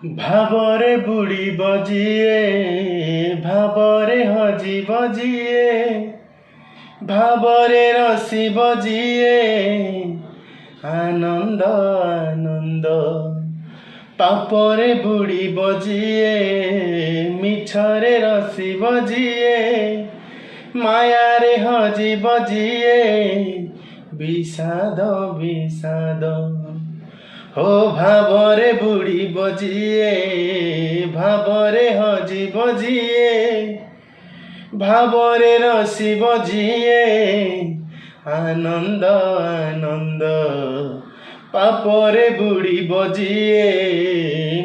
ଭାବରେ ବୁଡ଼ିବ ଯିଏ, ଭାବରେ ହଜିବ ଯିଏ, ଭାବରେ ରସିବ ଯିଏ, ଆନନ୍ଦ ଆନନ୍ଦ। ପାପରେ ବୁଡ଼ିବ ଯିଏ, ମିଛରେ ରସିବ ଯିଏ, ମାୟାରେ ହଜିବ ଯିଏ, ବିଷାଦ ବିଷାଦ। हो भावरे बुड़ीब जिए, भावरे हजिब जिए, भावरे रसिब जिए, आनंद आनंद। पापरे बुड़ीब जिए,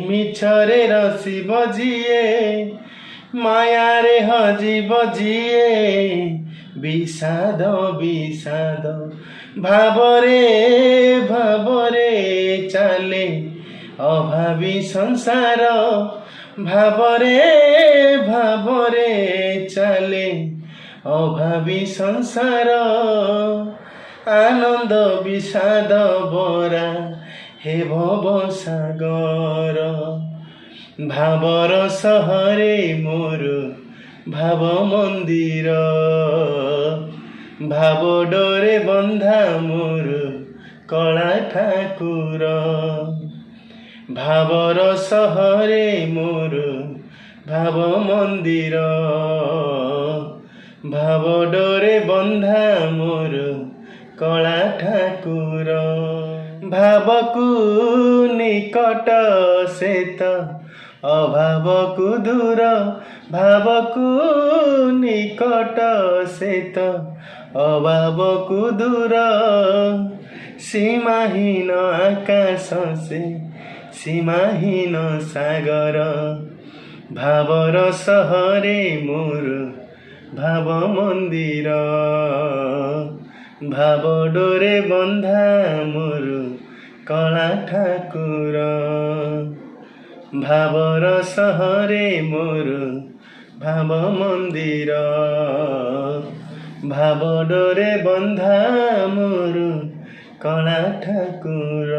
मिछरे रसिब जिए, मायारे हजिब जिए, विषाद विषाद। भावरे भावरे चाले अभावी संसार, भावरे भावरे चाले अभावी संसार। आनंद विषाद बरा हे भव सागर, भावर सहरे मोर भाव मंदिर, भाव डोरे बंधा मोर कला ठाकुर। भावर सहरे मोर भाव मंदिर, भाव डोरे बंधा मोर कला ठाकुर। भावकु निकट सेत अभावकु दूर, भावकु निकट सेत अभावकु दूर। सीमाहीन आकाश से सीमाहीन सागर, भावर सहरे मोर भाव मंदिर, भाव डोरे बंधा मोर कला ठाकुर। भावर सहरे मोर भाव मंदिर, भाव डोरे बंधा मोर कला ठाकुर।